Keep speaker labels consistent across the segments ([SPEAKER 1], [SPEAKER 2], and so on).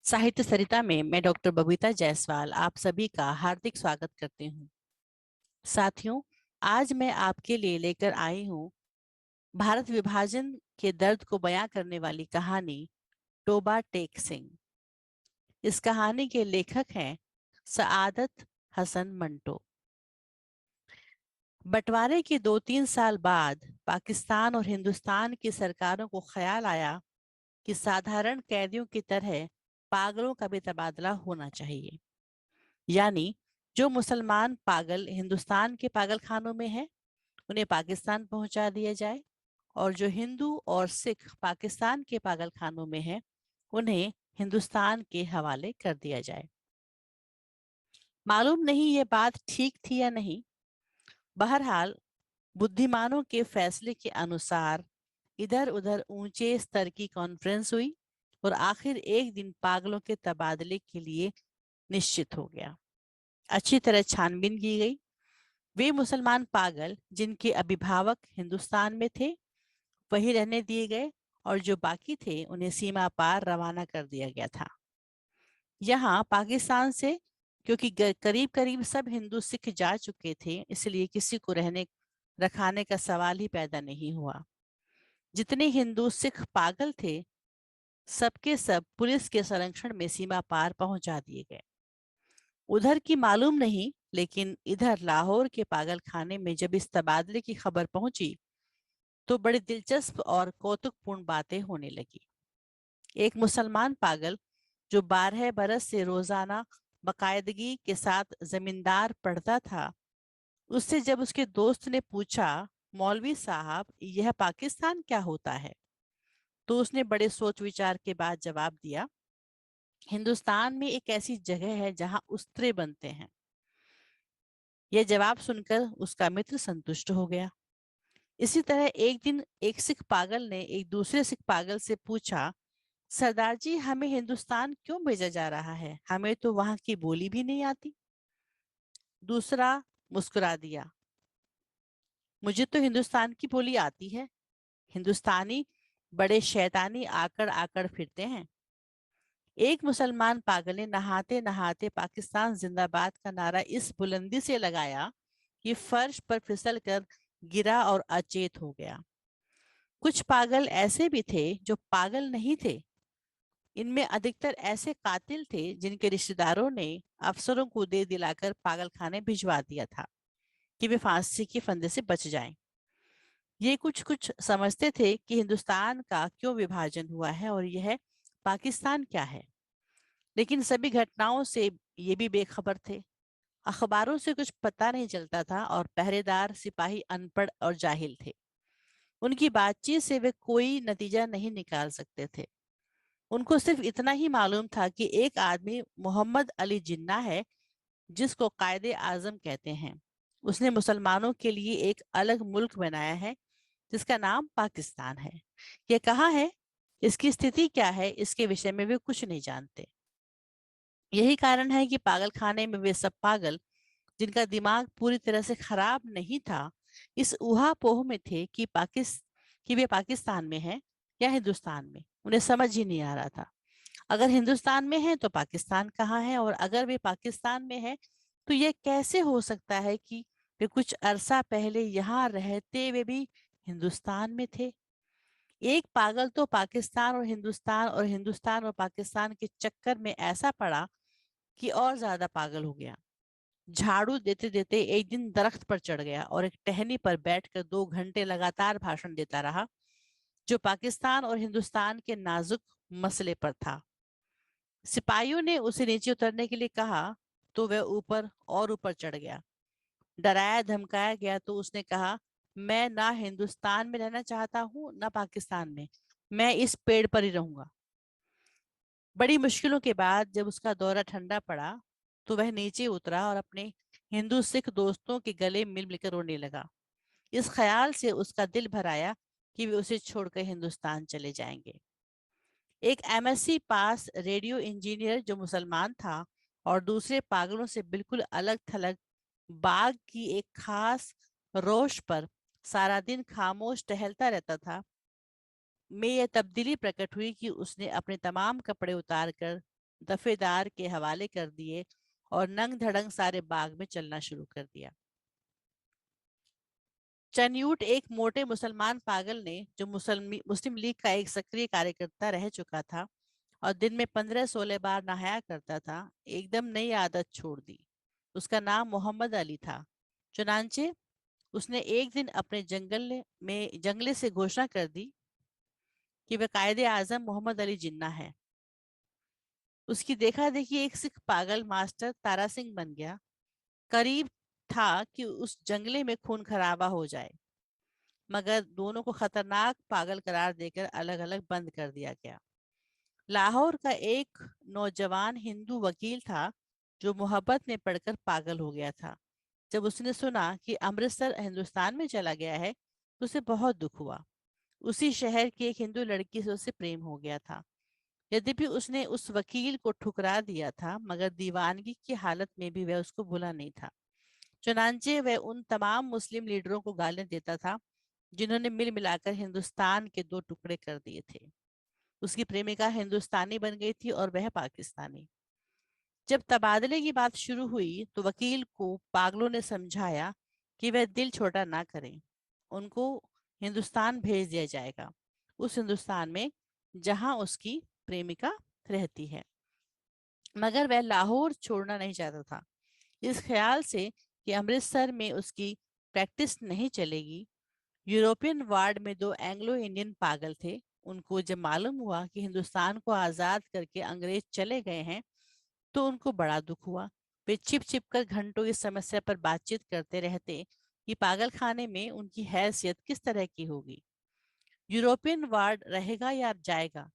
[SPEAKER 1] साहित्य सरिता में मैं डॉक्टर बबीता जायसवाल आप सभी का हार्दिक स्वागत करती हूँ। साथियों, आज मैं आपके लिए लेकर आई हूँ भारत विभाजन के दर्द को बयां करने वाली कहानी टोबा टेक सिंह। इस कहानी के लेखक हैं सआदत हसन मंटो। बंटवारे के 2-3 साल बाद पाकिस्तान और हिंदुस्तान की सरकारों को ख्याल आया कि साधारण कैदियों की तरह पागलों का भी तबादला होना चाहिए। यानी जो मुसलमान पागल हिंदुस्तान के पागल खानों में हैं उन्हें पाकिस्तान पहुंचा दिया जाए, और जो हिंदू और सिख पाकिस्तान के पागल खानों में हैं उन्हें हिंदुस्तान के हवाले कर दिया जाए। मालूम नहीं ये बात ठीक थी या नहीं। बहरहाल बुद्धिमानों के फैसले के अनुसार इधर उधर ऊंचे स्तर की कॉन्फ्रेंस हुई और आखिर एक दिन पागलों के तबादले के लिए निश्चित हो गया। अच्छी तरह छानबीन की गई। वे मुसलमान पागल जिनके अभिभावक हिंदुस्तान में थे वही रहने दिए गए, और जो बाकी थे उन्हें सीमा पार रवाना कर दिया गया था। यहाँ पाकिस्तान से क्योंकि करीब करीब सब हिंदू सिख जा चुके थे, इसलिए किसी को रहने रखाने का सवाल ही पैदा नहीं हुआ। जितने हिंदू सिख पागल थे सबके सब पुलिस के संरक्षण में सीमा पार पहुंचा दिए गए। उधर की मालूम नहीं, लेकिन इधर लाहौर के पागल खाने में जब इस तबादले की खबर पहुंची तो बड़ी दिलचस्प और कौतुकपूर्ण बातें होने लगी। एक मुसलमान पागल जो 12 बरस से रोजाना बाकायदगी के साथ जमींदार पढ़ता था, उससे जब उसके दोस्त ने पूछा, मौलवी साहब यह पाकिस्तान क्या होता है, तो उसने बड़े सोच विचार के बाद जवाब दिया, हिंदुस्तान में एक ऐसी जगह है जहां उस्त्रे बनते हैं। यह जवाब सुनकर उसका मित्र संतुष्ट हो गया। इसी तरह एक दिन एक सिख पागल ने एक दूसरे सिख पागल से पूछा, सरदार जी हमें हिंदुस्तान क्यों भेजा जा रहा है, हमें तो वहां की बोली भी नहीं आती। दूसरा मुस्कुरा दिया, मुझे तो हिंदुस्तान की बोली आती है। हिंदुस्तानी बड़े शैतानी आकड़ आकड़ फिरते हैं। एक मुसलमान पागल ने नहाते नहाते पाकिस्तान जिंदाबाद का नारा इस बुलंदी से लगाया कि फर्श पर फिसल कर गिरा और अचेत हो गया। कुछ पागल ऐसे भी थे जो पागल नहीं थे। इनमें अधिकतर ऐसे कातिल थे जिनके रिश्तेदारों ने अफसरों को दे दिलाकर पागल खाने भिजवा दिया था कि वे फांसी के फंदे से बच जाएं। ये कुछ कुछ समझते थे कि हिंदुस्तान का क्यों विभाजन हुआ है और यह पाकिस्तान क्या है, लेकिन सभी घटनाओं से ये भी बेखबर थे। अखबारों से कुछ पता नहीं चलता था और पहरेदार सिपाही अनपढ़ और जाहिल थे। उनकी बातचीत से वे कोई नतीजा नहीं निकाल सकते थे। उनको सिर्फ इतना ही मालूम था कि एक आदमी मोहम्मद अली जिन्ना है जिसको कायदे आजम कहते हैं। उसने मुसलमानों के लिए एक अलग मुल्क बनाया है जिसका नाम पाकिस्तान है। यह कहाँ है, इसकी स्थिति क्या है, इसके विषय में वे कुछ नहीं जानते। यही कारण है कि पागल खाने में वे सब पागल जिनका दिमाग पूरी तरह से खराब नहीं था इस ऊहापोह में थे कि वे पाकिस्तान में हैं या हिंदुस्तान में। उन्हें समझ ही नहीं आ रहा था, अगर हिंदुस्तान में है तो पाकिस्तान कहाँ है, और अगर वे पाकिस्तान में है तो यह कैसे हो सकता है कि वे कुछ अरसा पहले यहाँ रहते हुए भी हिंदुस्तान में थे। एक पागल तो पाकिस्तान और हिंदुस्तान और पाकिस्तान के चक्कर में ऐसा पड़ा कि और ज्यादा पागल हो गया। झाड़ू देते देते एक दिन दरख्त पर चढ़ गया और एक टहनी पर बैठकर 2 घंटे लगातार भाषण देता रहा जो पाकिस्तान और हिंदुस्तान के नाजुक मसले पर था। सिपाहियों ने उसे नीचे उतरने के लिए कहा तो वह ऊपर और ऊपर चढ़ गया। डराया धमकाया गया तो उसने कहा, मैं ना हिंदुस्तान में रहना चाहता हूँ ना पाकिस्तान में, मैं इस पेड़ पर ही रहूंगा। बड़ी मुश्किलों के बाद जब उसका दौरा ठंडा पड़ा तो वह नीचे उतरा और अपने हिंदू सिख दोस्तों के गले मिल मिलकर रोने लगा। इस ख्याल से उसका दिल भर आया कि वे उसे छोड़कर हिंदुस्तान चले जाएंगे। एक एमएससी पास रेडियो इंजीनियर जो मुसलमान था और दूसरे पागलों से बिल्कुल अलग थलग बाग की एक खास रोश पर सारा दिन खामोश टहलता रहता था, में यह तब्दीली प्रकट हुई कि उसने अपने तमाम कपड़े उतार कर दफेदार के हवाले कर दिए और नंग धड़ंग सारे बाग में चलना शुरू कर दिया। चन्यूट एक मोटे मुसलमान पागल ने, जो मुस्लिम लीग का एक सक्रिय कार्यकर्ता रह चुका था और दिन में 15-16 बार नहाया करता था, एकदम नई आदत छोड़ दी। उसका नाम मोहम्मद अली था। चुनांचे उसने एक दिन अपने जंगले से घोषणा कर दी कि वह कायदे आजम मोहम्मद अली जिन्ना है। उसकी देखा देखी एक सिख पागल मास्टर तारा सिंह बन गया। करीब था कि उस जंगले में खून खराबा हो जाए, मगर दोनों को खतरनाक पागल करार देकर अलग अलग बंद कर दिया गया। लाहौर का एक नौजवान हिंदू वकील था जो मोहब्बत में पड़कर पागल हो गया था। जब उसने सुना कि अमृतसर हिंदुस्तान में चला गया है तो उसे बहुत दुख हुआ। उसी शहर की एक हिंदू लड़की से उसे प्रेम हो गया था। यद्यपि उसने उस वकील को ठुकरा दिया था, मगर दीवानगी की हालत में भी वह उसको भूला नहीं था। चुनांचे वह उन तमाम मुस्लिम लीडरों को गालियां देता था जिन्होंने मिल मिलाकर हिंदुस्तान के दो टुकड़े कर दिए थे। उसकी प्रेमिका हिंदुस्तानी बन गई थी और वह पाकिस्तानी। जब तबादले की बात शुरू हुई तो वकील को पागलों ने समझाया कि वह दिल छोटा ना करें। उनको हिंदुस्तान भेज दिया जाएगा, उस हिंदुस्तान में जहां उसकी प्रेमिका रहती है। मगर वह लाहौर छोड़ना नहीं चाहता था। इस ख्याल से कि अमृतसर में उसकी प्रैक्टिस नहीं चलेगी। यूरोपियन वार्ड में दो एंग्लो इंडियन पागल थे। उनको जब मालूम हुआ कि हिंदुस्तान को आज़ाद करके अंग्रेज चले गए हैं तो उनको बड़ा दुख हुआ। वे छिप छिप कर घंटों इस समस्या पर बातचीत करते रहते कि पागल खाने में उनकी हैसियत किस तरह की होगी। यूरोपियन वार्ड रहेगा या जाएगा,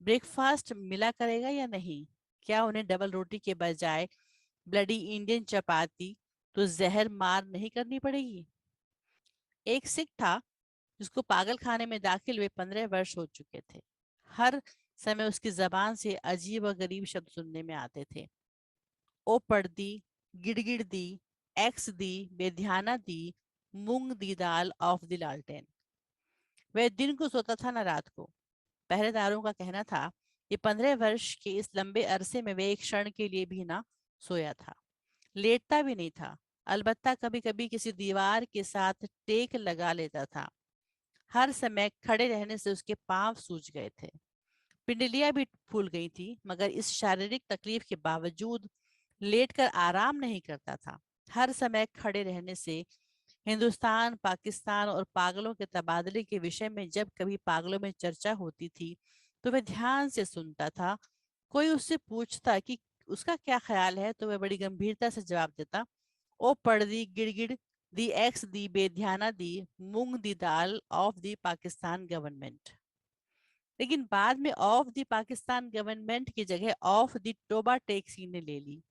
[SPEAKER 1] ब्रेकफास्ट मिला करेगा या नहीं, क्या उन्हें डबल रोटी के बजाय ब्लडी इंडियन चपाती तो जहर मार नहीं करनी पड़ेगी। एक सिख था जिसको पागल खाने में दाखिल हुए 15 वर्ष हो चुके थे। हर समय उसकी जबान से अजीब और गरीब शब्द सुनने में आते थे। ओ पड़दी, गिड़गिड़ दी, एक्स दी, बेध्याना दी, मूंग दी दाल ऑफ द लालटेन। वह दिन को सोता था न रात को। पहरेदारों का कहना था कि 15 वर्ष के इस लंबे अरसे में वह एक क्षण के लिए भी ना सोया था। लेटता भी नहीं था, अलबत्ता कभी कभी किसी दीवार के साथ टेक लगा लेता था। हर समय खड़े रहने से उसके पांव सूज गए थे, पिंडलियां भी फूल गई थी, मगर इस शारीरिक तकलीफ के बावजूद लेटकर आराम नहीं करता था। हर समय खड़े रहने से हिंदुस्तान, पाकिस्तान और पागलों के तबादले के विषय में जब कभी पागलों में चर्चा होती थी तो वह ध्यान से सुनता था। कोई उससे पूछता कि उसका क्या ख्याल है तो वह बड़ी गंभीरता से जवाब देता, ओ पड़दी गिड़गिड़ दी एक्स दी बेध्याना दी मूंग दी दाल ऑफ दी पाकिस्तान गवर्नमेंट। लेकिन बाद में ऑफ दी पाकिस्तान गवर्नमेंट की जगह ऑफ दी टोबा टेक्सी ने ले ली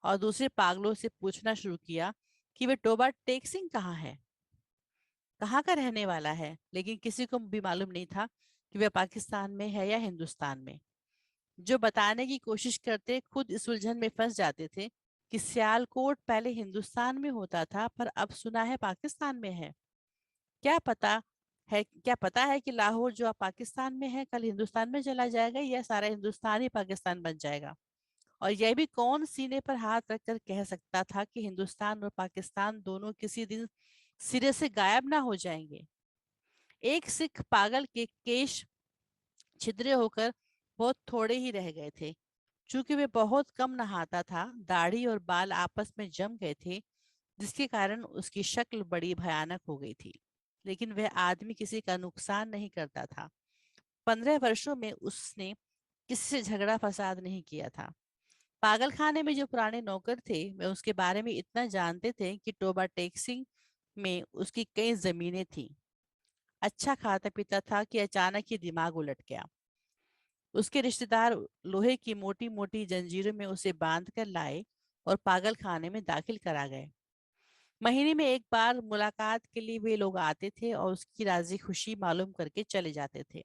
[SPEAKER 1] और दूसरे पागलों से पूछना शुरू किया कि वह टोबा टेक सिंह कहाँ है, कहाँ का रहने वाला है। लेकिन किसी को भी मालूम नहीं था कि वह पाकिस्तान में है या हिंदुस्तान में। जो बताने की कोशिश करते खुद इस उलझन में फंस जाते थे कि सियालकोट पहले हिंदुस्तान में होता था पर अब सुना है पाकिस्तान में है। क्या पता क्या पता है कि लाहौर जो अब पाकिस्तान में है कल हिंदुस्तान में चला जाएगा या सारा हिंदुस्तान ही पाकिस्तान बन जाएगा। और यह भी कौन सीने पर हाथ रखकर कह सकता था कि हिंदुस्तान और पाकिस्तान दोनों किसी दिन सिरे से गायब ना हो जाएंगे। एक सिख पागल के केश छिद्रे होकर बहुत थोड़े ही रह गए थे। चूंकि वे बहुत कम नहाता था, दाढ़ी और बाल आपस में जम गए थे, जिसके कारण उसकी शक्ल बड़ी भयानक हो गई थी। लेकिन वह आदमी किसी का नुकसान नहीं करता था। 15 वर्षों में उसने किसी से झगड़ा फसाद नहीं किया था। पागल खाने में जो पुराने नौकर थे वे उसके बारे में इतना जानते थे कि टोबा टैक्सी में उसकी कई जमीनें थीं। अच्छा खाता पीता था कि अचानक ही दिमाग उलट गया। उसके रिश्तेदार लोहे की मोटी मोटी जंजीरों में उसे बांध कर लाए और पागल खाने में दाखिल करा गए। महीने में एक बार मुलाकात के लिए वे लोग आते थे और उसकी राजी खुशी मालूम करके चले जाते थे।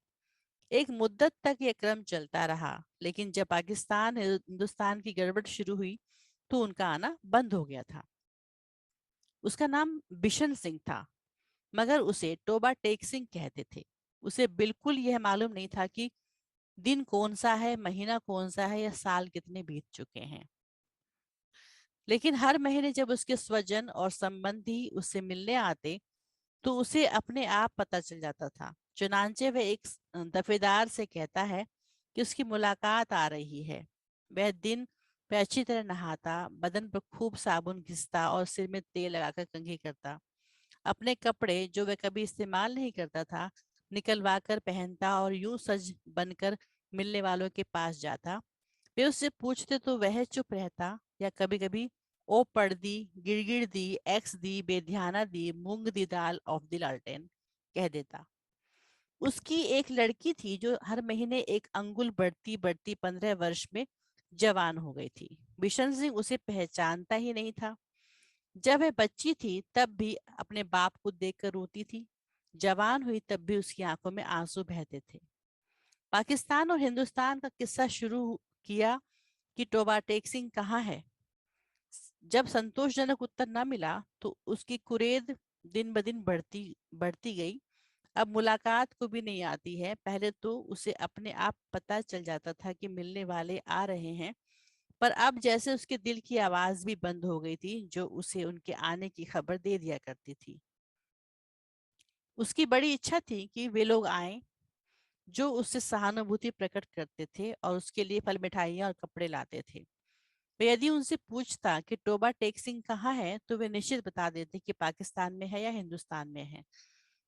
[SPEAKER 1] एक मुद्दत तक यह क्रम चलता रहा, लेकिन जब पाकिस्तान हिंदुस्तान की गड़बड़ शुरू हुई तो उनका आना बंद हो गया था। उसका नाम बिशन सिंह था, मगर उसे टोबा टेक सिंह कहते थे। उसे बिल्कुल यह मालूम नहीं था कि दिन कौन सा है, महीना कौन सा है, या साल कितने बीत चुके हैं। लेकिन हर महीने जब उसके स्वजन और संबंधी उससे मिलने आते तो उसे अपने आप पता चल जाता था। चुनांचे वह एक दफेदार से कहता है कि उसकी मुलाकात आ रही है। वह दिन पे अच्छी तरह नहाता, बदन पर खूब साबुन घिसता और सिर में तेल लगाकर कंघी करता। अपने कपड़े जो वह कभी इस्तेमाल नहीं करता था निकलवा कर पहनता और यूं सज बनकर मिलने वालों के पास जाता। वे उससे पूछते तो वह चुप रहता, या कभी कभी ओ पढ़ दी, गिड़गिड़ दी, एक्स दी, बेध्याना दी, मूंग दी दाल ऑफ द लालटेन कह देता। उसकी एक लड़की थी जो हर महीने एक अंगुल बढ़ती बढ़ती 15 वर्ष में जवान हो गई थी। बिशन सिंह उसे पहचानता ही नहीं था। जब वह बच्ची थी तब भी अपने बाप को देखकर रोती थी। जवान हुई तब भी उसकी आंखों में आंसू बहते थे। पाकिस्तान और हिंदुस्तान का किस्सा शुरू किया कि टोबा टेक सिंह कहाँ है। जब संतोषजनक उत्तर न मिला तो उसकी कुरेद दिन ब दिन बढ़ती बढ़ती गई। अब मुलाकात को भी नहीं आती है। पहले तो उसे अपने आप पता चल जाता था कि मिलने वाले आ रहे हैं, पर अब जैसे उसके दिल की आवाज भी बंद हो गई थी जो उसे उनके आने की खबर दे दिया करती थी। उसकी बड़ी इच्छा थी कि वे लोग आए जो उससे सहानुभूति प्रकट करते थे और उसके लिए फल मिठाइयाँ और कपड़े लाते थे। वे यदि उनसे पूछता कि टोबा टेक सिंह कहाँ है तो वे निश्चित बता देते कि पाकिस्तान में है या हिंदुस्तान में है,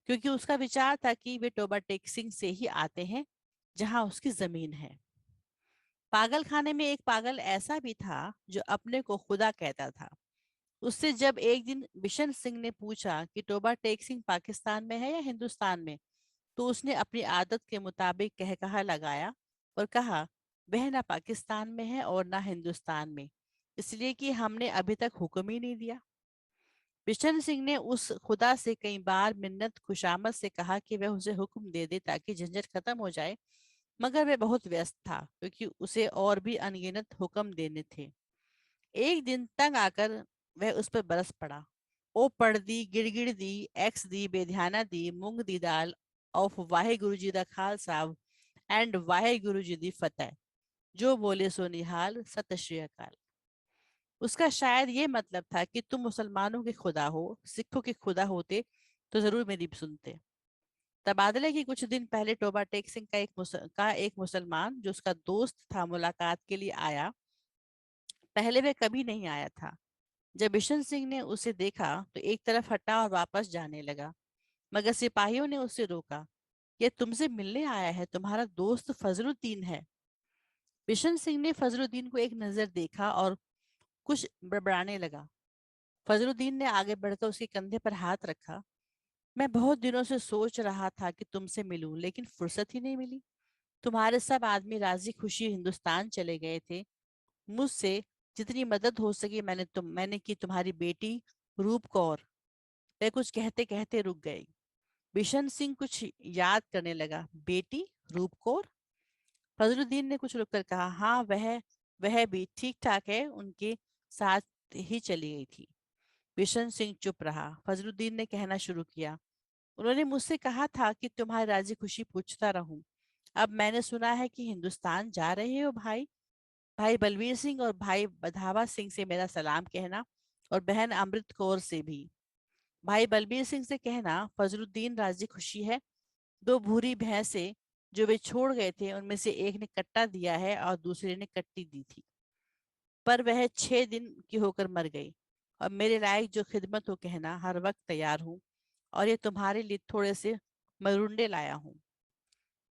[SPEAKER 1] क्योंकि उसका विचार था कि वे टोबा टेक सिंह से ही आते हैं जहां उसकी जमीन है। पागल खाने में एक पागल ऐसा भी था जो अपने को खुदा कहता था। उससे जब एक दिन बिशन सिंह ने पूछा कि टोबा टेक सिंह पाकिस्तान में है या हिंदुस्तान में, तो उसने अपनी आदत के मुताबिक कह कहा लगाया और कहा, वह ना पाकिस्तान में है और ना हिंदुस्तान में, इसलिए कि हमने अभी तक हुक्म ही नहीं दिया। बिशन सिंह ने उस खुदा से कई बार मिन्नत खुशामद से कहा कि वह उसे हुक्म दे दे ताकि झंझट खत्म हो जाए, मगर वह बहुत व्यस्त था क्योंकि उसे और भी अनगिनत हुक्म देने थे। एक दिन तंग आकर वह उस पर बरस पड़ा। ओ पढ़ दी, गिड़गिड़ दी, एक्स दी, बेध्याना दी, मूंग दी दाल ऑफ वाहे गुरु जी दा खालसा एंड वाहे गुरु जी दी फतेह, जो बोले सो निहाल, सत श्री अकाल। उसका शायद ये मतलब था कि तुम मुसलमानों के खुदा हो, सिखों के खुदा होते तो जरूर मेरी भी सुनते। तबादले के कुछ दिन पहले टोबा टेक सिंह का एक मुसलमान जो उसका दोस्त था मुलाकात के लिए आया। पहले वह कभी नहीं आया था। जब बिशन सिंह ने उसे देखा तो एक तरफ हटा और वापस जाने लगा, मगर सिपाहियों ने उसे रोका। यह तुमसे मिलने आया है, तुम्हारा दोस्त फजलुद्दीन है। बिशन सिंह ने फजलुद्दीन को एक नजर देखा और कुछ बड़बड़ाने लगा। फजलुद्दीन ने आगे बढ़कर उसके कंधे पर हाथ रखा। मैं बहुत दिनों से सोच रहा था कि तुमसे मिलूं, लेकिन फुर्सत ही नहीं मिली। तुम्हारे सब आदमी राजी खुशी हिंदुस्तान चले गए थे। मुझसे जितनी मदद हो सकी मैंने की। तुम्हारी बेटी रूप कौर। वह कुछ कहते कहते रुक गई। बिशन सिंह कुछ याद करने लगा। बेटी रूप कौर? फजलुद्दीन ने कुछ रुककर कहा, हाँ, वह भी ठीक ठाक है, उनके साथ ही चली गई थी। बिशन सिंह चुप रहा। फजलुद्दीन ने कहना शुरू किया, उन्होंने मुझसे कहा था कि तुम्हारी राजी खुशी पूछता रहूं। अब मैंने सुना है कि हिंदुस्तान जा रहे हो भाई। भाई बलवीर सिंह और भाई बधावा सिंह से मेरा सलाम कहना, और बहन अमृत कौर से भी। भाई बलबीर सिंह से कहना फजलुद्दीन राजी खुशी है। दो भूरी भैंसे जो वे छोड़ गए थे उनमें से एक ने कट्टा दिया है और दूसरे ने कट्टी दी थी, पर वह 6 दिन की होकर मर गई। और मेरे लायक जो खिदमत हो कहना, हर वक्त तैयार हूँ। और ये तुम्हारे लिए थोड़े से मरुंडे लाया हूँ।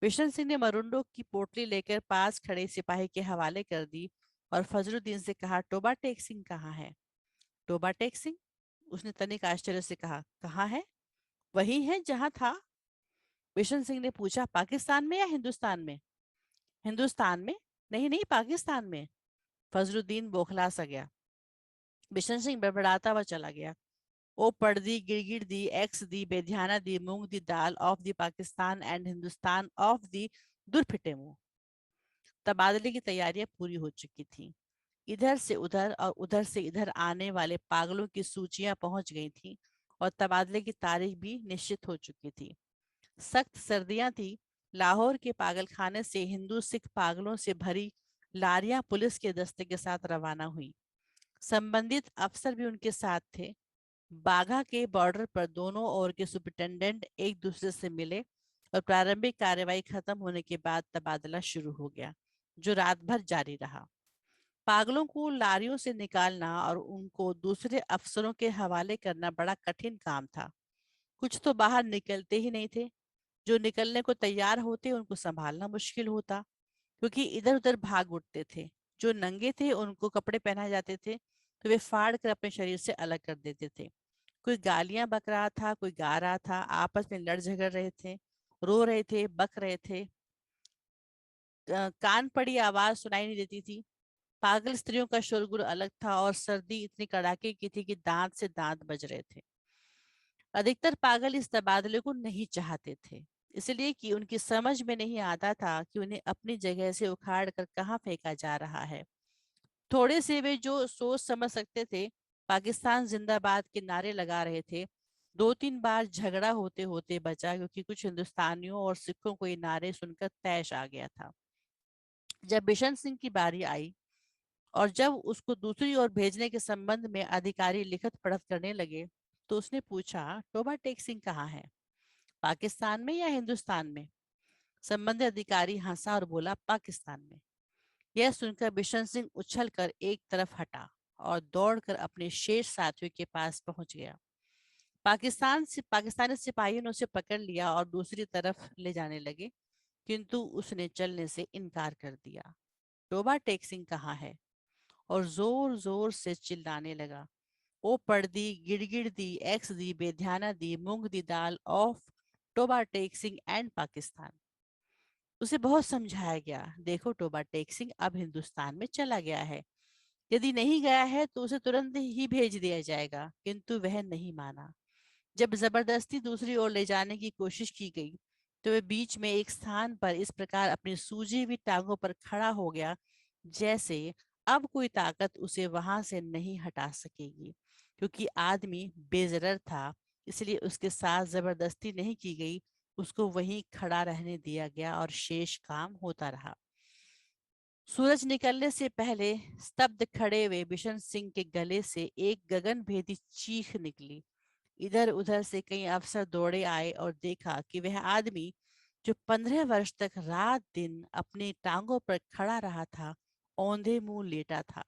[SPEAKER 1] बिशन सिंह ने मरुंडों की पोटली लेकर पास खड़े सिपाही के हवाले कर दी और फजलुद्दीन से कहा, टोबा टेक सिंह कहाँ है? टोबा टेक सिंह? उसने तनिक आश्चर्य से कहा, कहाँ है? वही है जहां था। बिशन सिंह ने पूछा, पाकिस्तान में या हिंदुस्तान में? हिंदुस्तान में? नहीं नहीं, पाकिस्तान में। फजलुद्दीन बौखला सा गया। बिशन सिंह बड़बड़ाता हुआ चला गया। ओ पढ़ दी, गिड़गिड़ दी, एक्स दी, बेध्याना दी, मूंग दी दाल of the Pakistan and Hindustan of the दुरफिटे मुंह। तबादले की तैयारियां पूरी हो चुकी थी। इधर से उधर और उधर से इधर आने वाले पागलों की सूचियां पहुंच गई थी और तबादले की तारीख भी निश्चित हो चुकी थी। सख्त सर्दियां थी, लाहौर के पागलखाने से हिंदू सिख पागलों से भरी लारियां पुलिस के दस्ते के साथ रवाना हुई। संबंधित अफसर भी उनके साथ थे। बाघा के बॉर्डर पर दोनों ओर के सुपरिटेंडेंट एक दूसरे से मिले और प्रारंभिक कार्रवाई खत्म होने के बाद तबादला शुरू हो गया, जो रात भर जारी रहा। पागलों को लारियों से निकालना और उनको दूसरे अफसरों के हवाले करना बड़ा कठिन काम था। कुछ तो बाहर निकलते ही नहीं थे। जो निकलने को तैयार होते उनको संभालना मुश्किल होता, क्योंकि इधर उधर भाग उठते थे। जो नंगे थे उनको कपड़े पहनाए जाते थे तो वे फाड़ कर अपने शरीर से अलग कर देते थे। कोई गालियां बक रहा था, कोई गा रहा था, आपस में लड़ झगड़ रहे थे, रो रहे थे, बक रहे थे। कान पड़ी आवाज सुनाई नहीं देती थी। पागल स्त्रियों का शोरगुल अलग था और सर्दी इतनी कड़ाके की थी कि दांत से दांत बज रहे थे। अधिकतर पागल इस तबादले को नहीं चाहते थे, इसलिए कि उनकी समझ में नहीं आता था कि उन्हें अपनी जगह से उखाड़ कर कहाँ फेंका जा रहा है। थोड़े से वे जो सोच समझ सकते थे, पाकिस्तान जिंदाबाद के नारे लगा रहे थे। दो तीन बार झगड़ा होते होते बचा, क्योंकि कुछ हिंदुस्तानियों और सिखों को ये नारे सुनकर तैश आ गया था। जब बिशन सिंह की बारी आई और जब उसको दूसरी ओर भेजने के संबंध में अधिकारी लिखत पढ़त करने लगे, तो उसने पूछा, टोबा टेक सिंह कहाँ है, पाकिस्तान में या हिंदुस्तान में? संबंधित अधिकारी हंसा और बोला, पाकिस्तान में। यह सुनकर बिशन सिंह उछल कर एक तरफ हटा और दौड़कर अपने शेष साथियों के पास पहुंच गया। पाकिस्तानी सिपाहियों ने उसे पकड़ लिया और दूसरी तरफ ले जाने लगे, किंतु उसने चलने से इनकार कर दिया। टोबा टेक सिंह कहाँ है? और जोर जोर से चिल्लाने लगा, ओ पड़दी, गिड़गिड़ दी, एक्स दी, बेध्याना दी, मूंग दी दाल ऑफ टोबा टेक सिंह एंड पाकिस्तान। उसे बहुत समझाया गया, देखो टोबा टेक सिंह अब हिंदुस्तान में चला गया है, यदि नहीं गया है तो उसे तुरंत ही भेज दिया जाएगा, किंतु वह नहीं माना। जब जबरदस्ती दूसरी ओर ले जाने की कोशिश की गई, तो वह बीच में एक स्थान पर इस प्रकार अपनी सूजी हुई टांगों पर खड़ा हो गया, जैसे अब कोई ताकत उसे वहां से नहीं हटा सकेगी। क्योंकि आदमी बेजरर था, इसलिए उसके साथ जबरदस्ती नहीं की गई, उसको वहीं खड़ा रहने दिया गया और शेष काम होता रहा। सूरज निकलने से पहले स्तब्ध खड़े हुए बिशन सिंह के गले से एक गगनभेदी चीख निकली। इधर उधर से कई अफसर दौड़े आए और देखा कि वह आदमी जो 15 वर्ष तक रात दिन अपनी टांगों पर खड़ा रहा था, औंधे मुंह लेटा था।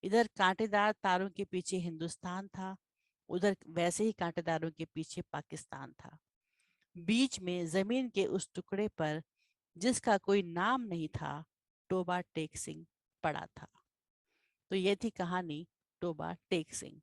[SPEAKER 1] इधर कांटेदार तारों के पीछे हिंदुस्तान था, उधर वैसे ही कांटेदारों के पीछे पाकिस्तान था। बीच में जमीन के उस टुकड़े पर जिसका कोई नाम नहीं था, टोबा टेक सिंह पड़ा था। तो ये थी कहानी टोबा टेक सिंह।